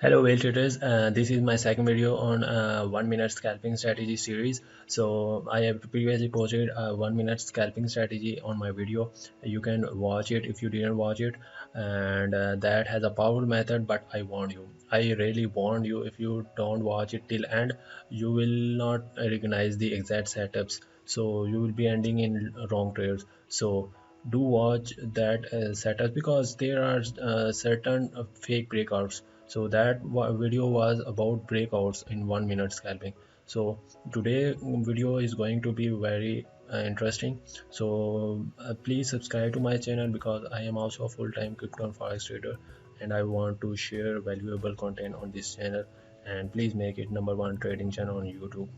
Hello whale traders, this is my second video on 1 minute scalping strategy series. So I have previously posted a 1 minute scalping strategy on my video. You can watch it if you didn't watch it, and that has a powerful method. But I warn you, I really warn you, if you don't watch it till end, you will not recognize the exact setups. So you will be ending in wrong trades. So do watch that setup, because there are certain fake breakouts. So that video was about breakouts in 1 minute scalping. So today video is going to be very interesting. So please subscribe to my channel, because I am also a full-time crypto and forex trader, and I want to share valuable content on this channel. And please make it number one trading channel on YouTube.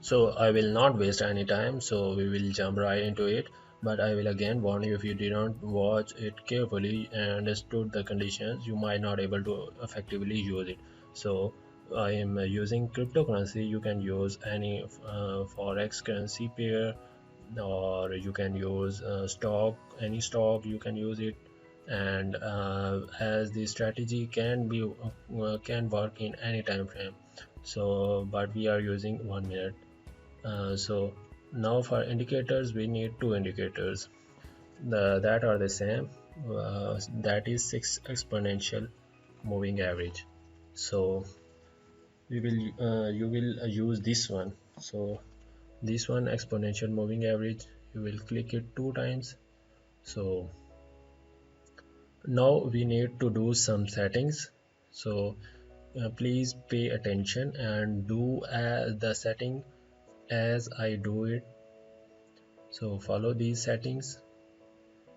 So I will not waste any time, so we will jump right into it. But I will again warn you, if you did not watch it carefully and understood the conditions, you might not able to effectively use it. So I am using cryptocurrency. You can use any forex currency pair, or you can use stock, any stock you can use it. And as the strategy can work in any time frame. So but we are using 1 minute. So now for indicators, we need two indicators that are the same. That is 6 exponential moving average. So you will use this one. So this one, exponential moving average, you will click it 2 times. So now we need to do some settings. So please pay attention and do the setting as I do it. So follow these settings.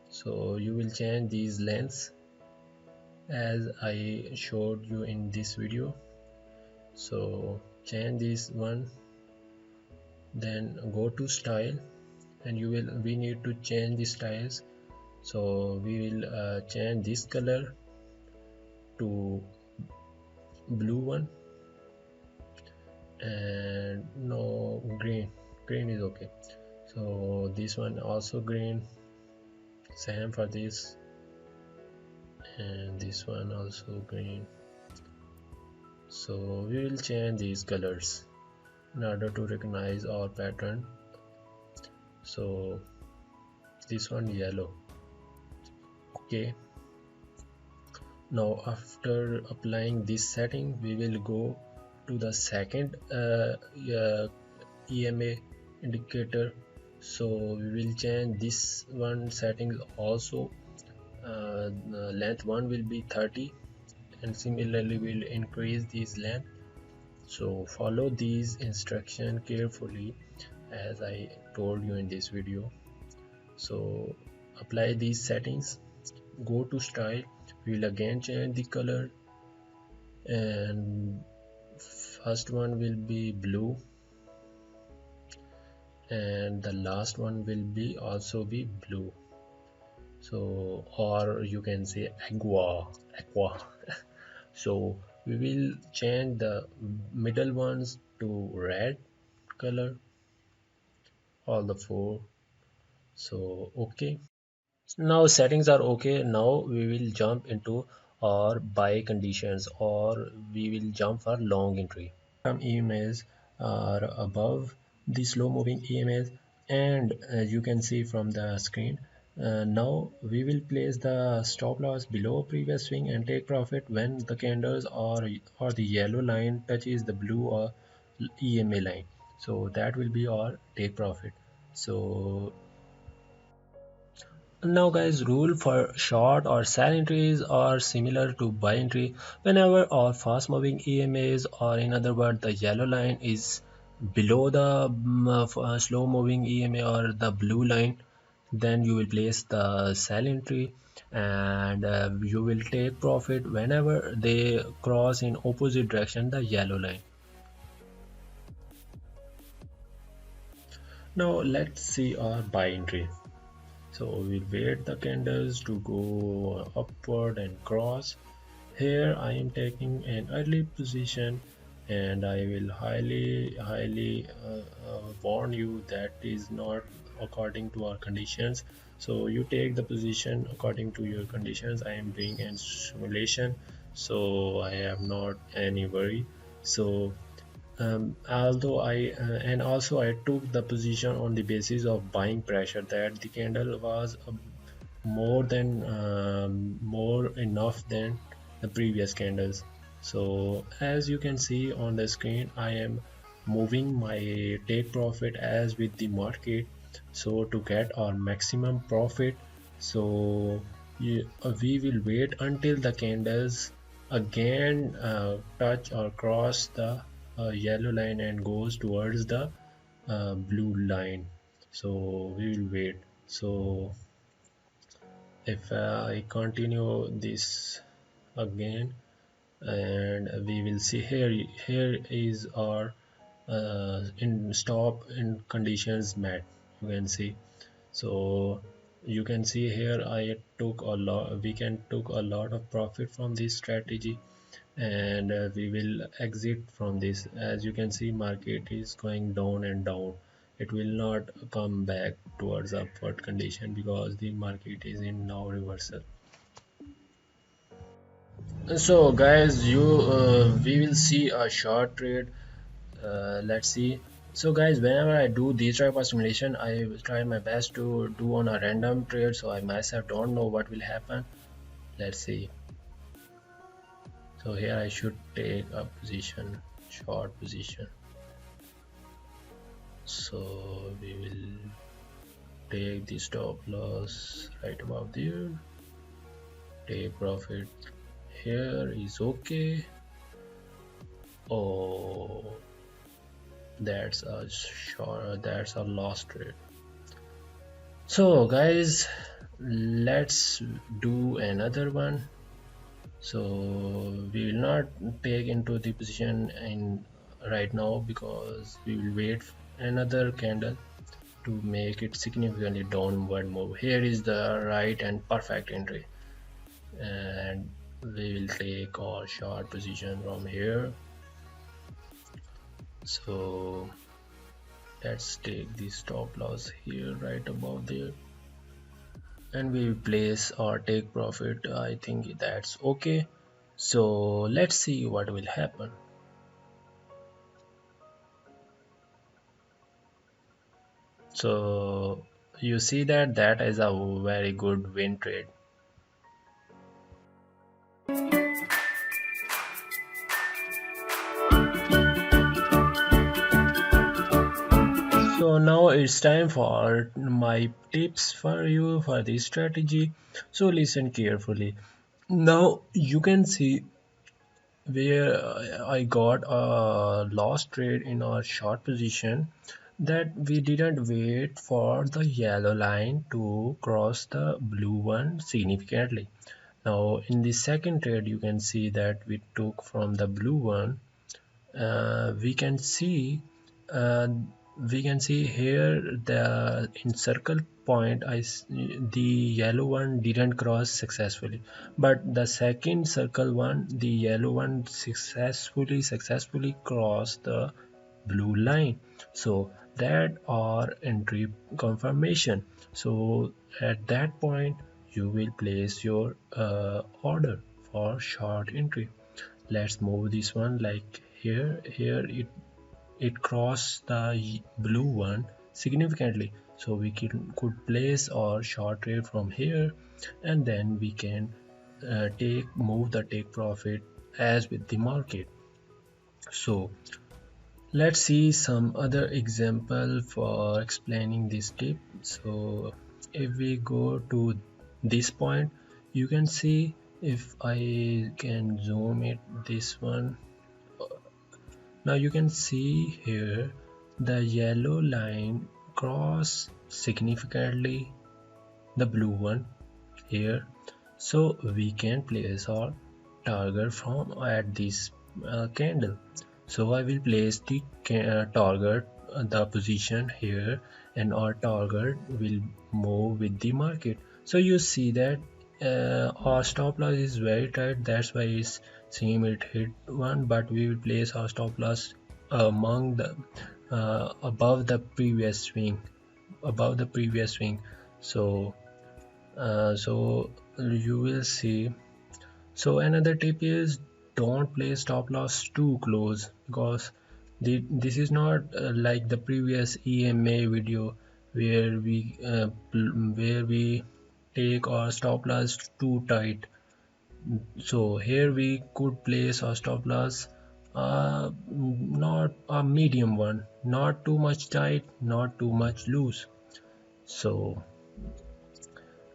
So you will change these lengths as I showed you in this video. So change this one, then go to style, and we need to change the styles. So we will change this color to blue one, and no, green is okay. So this one also green, same for this, and this one also green. So we will change these colors in order to recognize our pattern. So this one yellow. Okay, now after applying this setting, we will go to the second EMA indicator. So we will change this one settings also. Length 1 will be 30, and similarly we'll increase this length. So follow these instructions carefully as I told you in this video. So apply these settings, go to style, we will again change the color, and first one will be blue, and the last one will be also be blue. So, or you can say aqua. So we will change the middle ones to red color, all the four. So okay, now settings are okay. Now we will jump into our buy conditions, or we will jump for long entry. Some EMAs are above the slow moving EMAs, and as you can see from the screen, now we will place the stop loss below previous swing and take profit when the candles or the yellow line touches the blue or EMA line. So that will be our take profit. So now guys, rule for short or sell entries are similar to buy entry. Whenever our fast moving EMAs, or in other words the yellow line, is below the slow moving EMA or the blue line, then you will place the sell entry, and you will take profit whenever they cross in opposite direction the yellow line. Now let's see our buy entry. So we'll wait the candles to go upward and cross. Here I am taking an early position and I will highly warn you that is not according to our conditions. So you take the position according to your conditions. I am doing a simulation, so I have not any worry. So although and also I took the position on the basis of buying pressure, that the candle was more enough than the previous candles. So as you can see on the screen, I am moving my take profit as with the market, so to get our maximum profit. So we will wait until the candles again touch or cross the yellow line and goes towards the blue line. So we will wait. So if I continue this again, and we will see here is our in stop in conditions met, you can see. So you can see here I took a lot, we can took a lot of profit from this strategy, and we will exit from this. As you can see, market is going down and down. It will not come back towards upward condition because the market is in now reversal. So guys, we will see a short trade. Let's see. So guys, whenever I do these type of simulation, I try my best to do on a random trade, so I myself don't know what will happen. Let's see. So here I should take a position, short position. So we will take the stop loss right above there. Take profit here is okay. Oh, that's a lost trade. So guys, let's do another one. So we will not take into the position in right now because we will wait another candle to make it significantly downward move. Here is the right and perfect entry, and we will take our short position from here. So let's take the stop loss here right above there, and we will place or take profit. I think that's okay. So let's see what will happen. So you see that is a very good win trade. So now it's time for my tips for you for this strategy. So listen carefully. Now you can see where I got a lost trade in our short position, that we didn't wait for the yellow line to cross the blue one significantly. Now in the second trade you can see that we took from the blue one. We can see uh, here the in circle point the yellow one didn't cross successfully, but the second circle one, the yellow one successfully crossed the blue line. So that are entry confirmation. So at that point you will place your order for short entry. Let's move this one like here it crossed the blue one significantly, so we could place our short trade from here, and then we can move the take profit as with the market. So let's see some other example for explaining this tip. So if we go to this point, you can see, if I can zoom it this one. Now you can see here the yellow line cross significantly the blue one here, so we can place our target from at this candle. So I will place the target the position here, and our target will move with the market. So you see that our stop loss is very tight, that's why it's seem it hit one, but we will place our stop loss among the above the previous swing, above the previous swing. So so you will see. So another tip is, don't place stop loss too close, because this is not like the previous EMA video where we take our stop loss too tight. So here we could place our stop loss not a medium one, not too much tight, not too much loose. So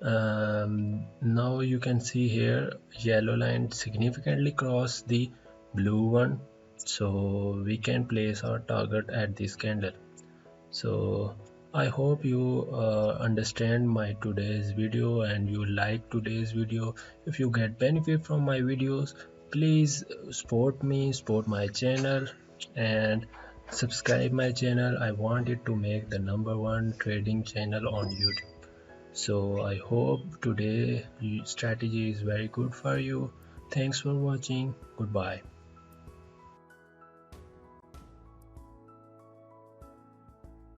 now you can see here yellow line significantly cross the blue one, so we can place our target at this candle. So I hope you understand my today's video and you like today's video. If you get benefit from my videos, please support me, support my channel, and subscribe my channel. I want it to make the #1 trading channel on YouTube. So I hope today strategy is very good for you. Thanks for watching. Goodbye.